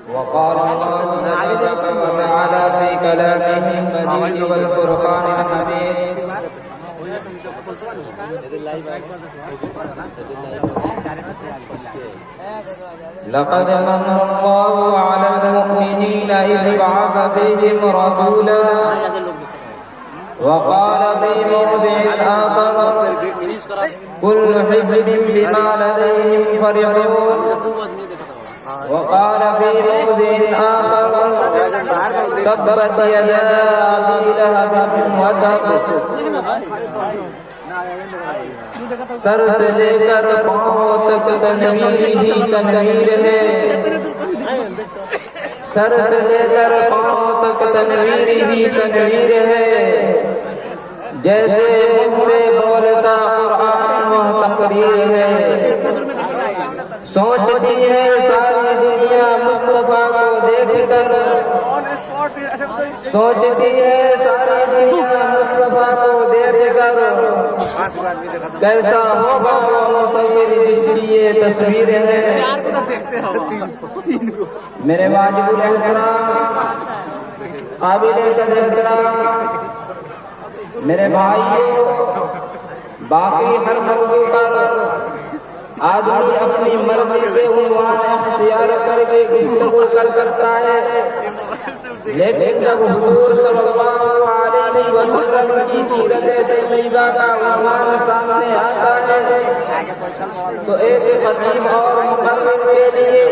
وقال الله تبارك وتعالى في كلامه المجيد والفرقان الحميد لقد من الله على المؤمنين إذ بعث فيهم رسولا وقال في موضع آخر كل حزب بما لديهم فرحون وقال في موضع آخر تبت يدا أبي لهب وتب سر سے لے کر پاؤں تک تنویر ہی تنویر ہے سر سے لے کر پاؤں تک تنویر ہی تنویر ہے جیسے منہ سے بولتا قرآن وہ تقریر ہے سوچتی ہے ساری دنیا مصطفیٰ کو دیکھ کر سوچتی ہے ساری دنیا مصطفیٰ کو دیکھ کر کیسا ہوگا وہ مصور جس کی یہ تصویر ہے میرے واجب الاحترام قابل قدر احترام میرے بھائیوں باقی ہر موضوع پر آدمی اپنی مرضی سے عنوان اختیار کر کے گفتگو کر سکتا ہے لیکن جب حضور صلی اللہ علیہ وسلم کی سیرت طیبہ کا عنوان سامنے آتا ہے تو ایک خطیب اور مقرر کے لیے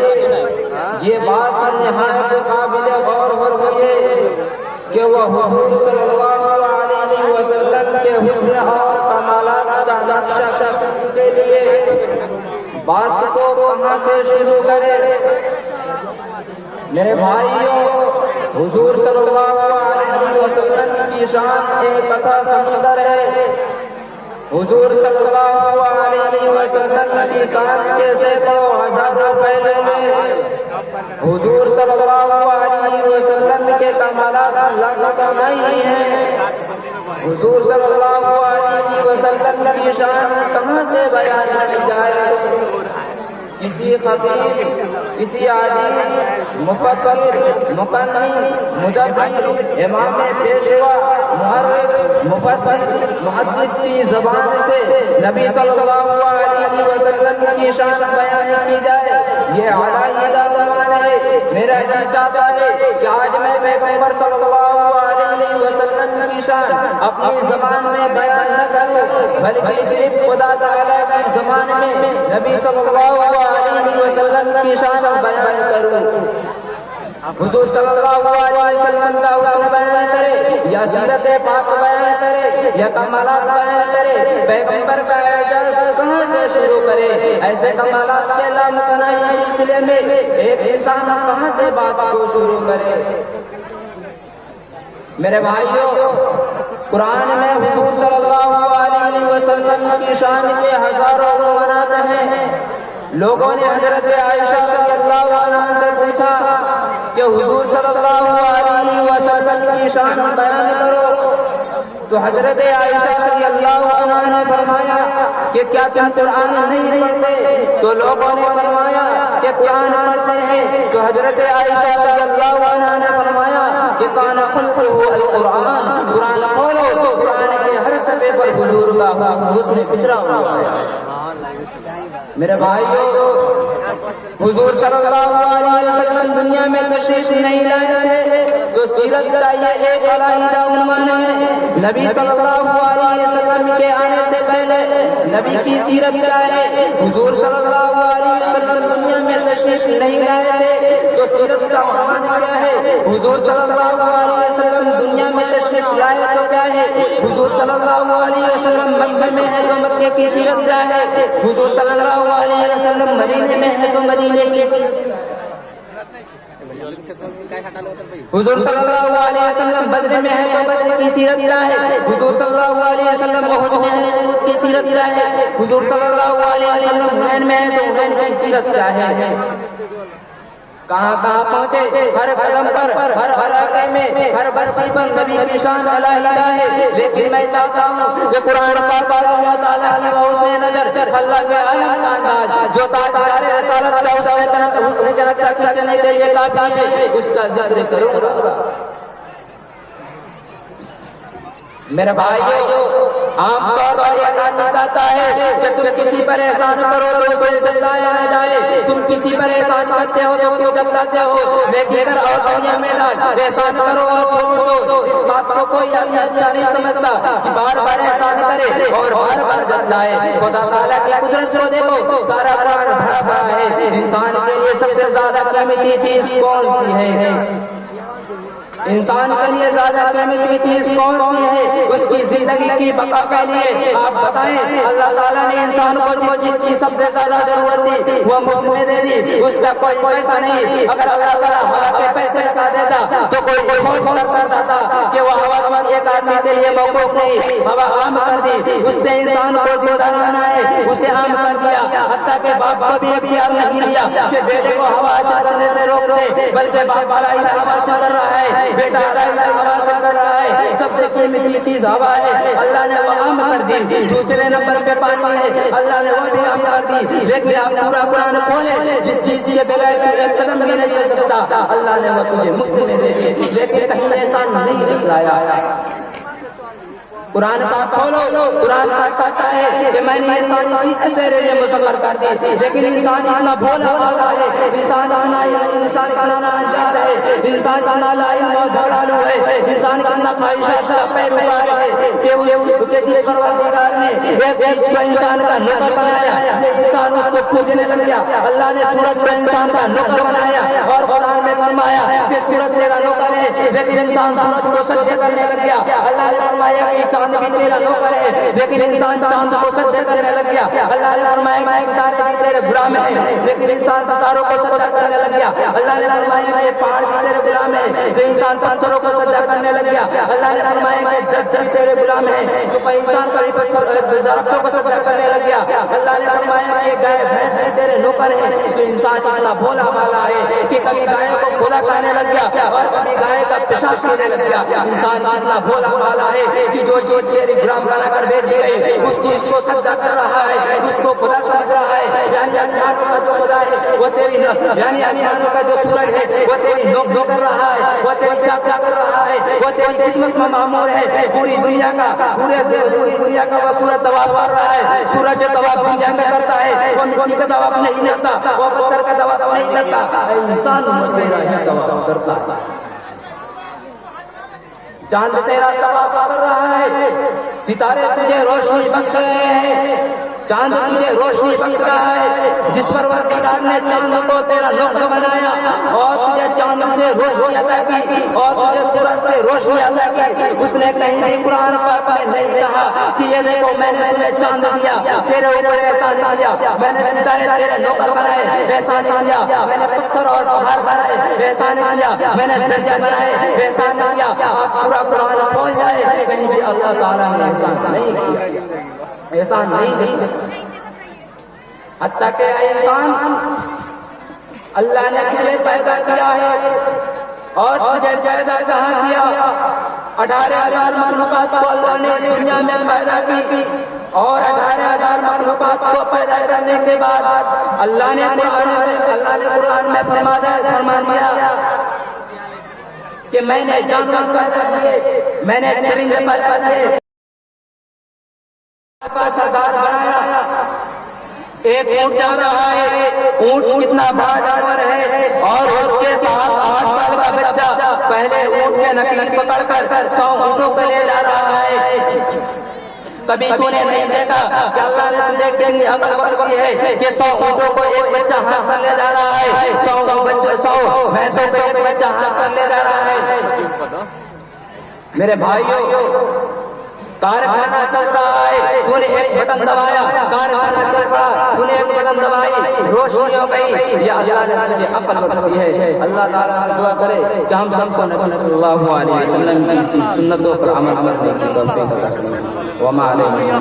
یہ بات نہایت قابل غور ہوتی ہے کہ وہ حضور صلی اللہ علیہ وسلم کے حسن اور کمالات کا نقشہ کے لیے بات کو کہاں سے شروع کرے میرے بھائیوں حضور صلی اللہ علیہ وسلم کی شان ایک کتھا سمندر ہے حضور صلی اللہ علیہ وسلم کی شان کے سینکڑوں ہزاروں پہلے میں حضور صلی اللہ علیہ وسلم کے کمالات لگتا نہیں ہیں حضور صلی اللہ علیہ وسلم کی شان کہاں سے بیان کی جائے کسی خطیب کسی عالم مفکر مقنن مدبر امام پیشوا محرر مفسر محدث کی زبان سے نبی صلی اللہ علیہ وسلم کی شان بیان کی جائے یہ علیحدہ زبان ہے میرا جی چاہتا ہے کہ آج میں پیغمبر صلی اللہ علیہ وسلم کی شان اپنی زبان میں بیان نہ کروں بلکہ صرف خدا تعالیٰ کی زبان میں نبی صلی اللہ علیہ وسلم کی شان بیان کروں حضور صلی اللہ علیہ وسلم کا حکم بیان کرے یا سیرت پاک بیان کرے یا کمالات بیان کرے پیغمبر کا اعجاز کہاں سے شروع کرے ایسے کمالات کے لامتناہی سلسلے میں ایک انسان کہاں سے بات کو شروع کرے میرے بھائیوں قرآن میں حضور صلی اللہ علیہ وسلم کی شان کے ہزاروں عنوانات ہیں لوگوں نے حضرت عائشہ رضی اللہ عنہا سے پوچھا کہ حضور صلی اللہ علیہ وسلم کی شان بیان کرو تو حضرت عائشہ رضی اللہ عنہا نے فرمایا کہ کیا تم قرآن نہیں پڑھتے تو لوگوں نے فرمایا کہ قرآن پڑھتے ہیں تو حضرت عائشہ رضی اللہ عنہا نے فرمایا کہ کان خلقہ القرآن قرآن کھولو تو قرآن کے ہر صفحے پر حضور کا حسن فطرہ ہوا ہے میرے بھائیوں حضور صلی اللہ علیہ وسلم دنیا میں تشریف نہیں لائے تھے تو سیرت کا یہ ایک علیحدہ عنوان ہے نبی صلی اللہ علیہ وسلم کے آنے سے پہلے نبی کی سیرت کیا ہے حضور صلی اللہ علیہ وسلم دنیا میں تشریف نہیں لائے تھے تو سیرت کا عنوان کیا ہے حضور صلی اللہ علیہ وسلم دنیا میں تشریف لائے تو کیا ہے حضور صلی اللہ علیہ وسلم مکہ میں ہے تو مکہ کی سیرت کیا ہے حضور صلی اللہ علیہ وسلم مدینے میں ہے تو مدینے کی حضور صلی اللہ علیہ وسلم بدر میں ہے تو بدر کی سیرت کیا ہے حضور صلی اللہ علیہ وسلم احد میں ہے تو احد کی سیرت کیا ہے حضور صلی اللہ علیہ وسلم حنین میں ہے تو حنین کی سیرت کیا ہے کہاں کہاں پہنچے ہر قدم پر ہر علاقے میں ہر بستی پر نبی کی شان علیحدہ ہے لیکن میں چاہتا ہوں کہ قرآن پاک اللہ تعالیٰ کی بہت سے نظر اللہ کے عالم کا انداز جو تاجدار رسالت اتنے کے لیے کافی ہے، اس کا ذکر کروں گا۔ میرے بھائیو، عام طور پر یہ کہا جاتا ہے کہ تم کسی پر احسان کرو تو اسے جتلایا نہ جائے، تم کسی پر احسان کرتے ہو تو کیوں جتلاتے ہو؟ نیکی کر اور دنیا میں ڈال، احسان کرو اور چھوڑ دو۔ اس بات کو کوئی اچھا نہیں سمجھتا کہ بار بار احسان کرے اور بار بار جتلائے۔ خدا تعالیٰ کی قدرت کو دیکھو، سارا قرآن بھرا پڑا ہے۔ انسان کے لیے سب سے زیادہ قیمتی چیز کون سی ہے؟ انسان کے لیے زیادہ قیمتی چیز کون سی ہے؟ اس کی زندگی کی بقا کے لیے آپ بتائیں۔ اللہ تعالیٰ نے انسان کو جو چیز کی سب سے زیادہ ضرورت تھی وہ مفت میں دے دی، اس کا کوئی پیسہ نہیں۔ اگر اللہ تعالیٰ ہوا کے پیسے لگا دیتا تو کوئی خوف کر سکتا تھا کہ وہ ہوا ایک آدمی کے لیے موقوف نہیں، ہوا عام کر دی، اس سے انسان کو زندہ رہنا ہے، اسے عام کر دیا۔ حتیٰ کہ باپ کو بھی اختیار نہیں دیا کہ بیٹے کو ہوا سے کرنے سے روک دے، بلکہ باپ والا ہوا سے کر رہا ہے، بیٹا ہوا سے کر رہا ہے۔ سب سے قیمتی چیز ہوا ہے، اللہ نے وہ عام کر دی۔ دوسرے نمبر پہ پانی ہے، اللہ نے وہ بھی عام کر دی۔ لیکن آپ پورا قرآن کھولے، جس چیز کے بغیر ایک قدم بھی نہیں چل سکتا، اللہ نے وہ تجھے مفت میں دے دی، لیکن کہیں ایسا نہیں دکھلایا۔ قرآن پاک کھولو، قرآن پاک کہتا ہے کہ میں نے انسان چیز تیرے لیے مسخر کر دی، لیکن انسان اتنا بھولا بھالا ہے، انسان اتنا ناجائز ہے، انسان اتنا لاعلم و جھوڑالو ہے، انسان اتنا خواہشات کا پیروکار ہے کہ وہ کسی پروردگار نے ایک چیز کو انسان کا نوکر بنایا، انسان اس کو پوجنے لگ گیا۔ اللہ نے سورج کو انسان کا نوکر بنایا اور قرآن میں فرمایا کہ سورج تیرا نوکر ہے، لیکن انسان سورج کو سجدے کرنے لگ گیا۔ اللہ نے فرمایا کہ چاند بھی تیرا نوکر ہے، لیکن انسان چاند کو سجدے کرنے لگ گیا۔ اللہ نے فرمایا کہ ستارے بھی تیرے غلام ہیں، لیکن انسان ستاروں کو سجدہ کرنے لگ گیا۔ اللہ نے فرمایا کہ پہاڑ بھی تیرے غلام ہیں، تو انسان پتھروں کو سجدہ کرنے لگ گیا۔ اللہ نے فرمایا کہ درخت بھی تیرے غلام ہیں، تو انسان کبھی درختوں کو سجدہ کرنے لگ گیا۔ اللہ نے فرمایا کہ گائے بھینس بھی تیرے نوکر ہیں، تو انسان اتنا بھولا بھالا ہے کہ کبھی گائے کو خدا کہنے لگ گیا اور کبھی گائے کا پیشاب پینے لگ گیا۔ انسان اتنا بھولا بھالا ہے کہ جو چیز تیری غلام بنا کر بھیج دی گئی اس چیز کو سجدہ کر رہا ہے، اس کو خدا سمجھ رہا ہے۔ یعنی آسمانوں کا جو خدا ہے وہ تیری، یعنی آسمانوں کا جو سورج ہے وہ تیری نوک کر رہا ہے، وہ تیری چاچا کر رہا ہے، وہ تیری خدمت میں مامور ہے۔ پوری دنیا کا وہ سورج طواف کر رہا ہے، سورج طواف دنیا میں کرتا ہے، وہ مٹی کا طواف نہیں کرتا، وہ پتھر کا طواف نہیں کرتا، انسان تیرا ہی طواف کرتا ہے۔ چاند تیرا طواف کر رہا ہے، ستارے تجھے روشنی بخش رہے ہیں، چاند تجھے روشنی بخش رہا ہے۔ جس پروردگار نے چاند کو تیرا نوکر بنایا اور تجھے چاند سے روشنی عطا کی اور تجھے سورج سے روشنی عطا کی، اس نے کہیں بھی قرآن پاک میں نہیں کہا کہ یہ دیکھو میں نے تجھے چاند دیا، تیرے اوپر احسان کیا، میں نے ستارے تیرے نوکر بنائے، احسان کیا، میں نے پتھر اور پہاڑ بنائے، احسان کیا، میں نے دریا بنائے، احسان کیا۔ آپ پورا قرآن کھول جائے، کہیں بھی اللہ تعالیٰ نے احسان نہیں کیا، احسان نہیں کیا۔ حتیٰ کہ انسان اللہ نے تجھے پیدا کیا ہے اور تجھے پیدا کہاں کیا؟ 18,000 مخلوقات کو اللہ نے دنیا میں پیدا کی اور 18,000 مخلوقات کو پیدا کرنے کے بعد اللہ نے قرآن میں فرما دیا کہ میں نے جانور پیدا کیے، میں نے چرندے پیدا کیے، کا سردار بنایا۔ ایک اونٹ جا رہا ہے، اونٹ کتنا بڑا جانور ہے اور اس کے ساتھ 8 سال کا بچہ پہلے اونٹ کے نکیل پکڑ کر 100 اونٹوں کو لے جا رہا ہے۔ کبھی تو نے نہیں دیکھا کہ اللہ نے تجھے کتنی عقل بخشی ہے کہ 100 اونٹوں کو ایک بچہ ہاتھ کر لے جا رہا ہے، 100 بھینسوں کو ایک بچہ ہاتھ کر لے جا رہا ہے۔ میرے بھائیوں، کارخانہ چل رہا ہے، تو نے ایک بٹن دبایا، کارخانہ چل پڑا، تو نے ایک بٹن دبائی، روشنی ہو گئی۔ یہ اللہ نے تجھے عقل بخشی ہے۔ اللہ تعالیٰ سے دعا کرے کہ ہم سب کو نبی صلی اللہ علیہ وسلم کی سنتوں پر عمل کرنے کی توفیق عطا فرمائے۔ وما علینا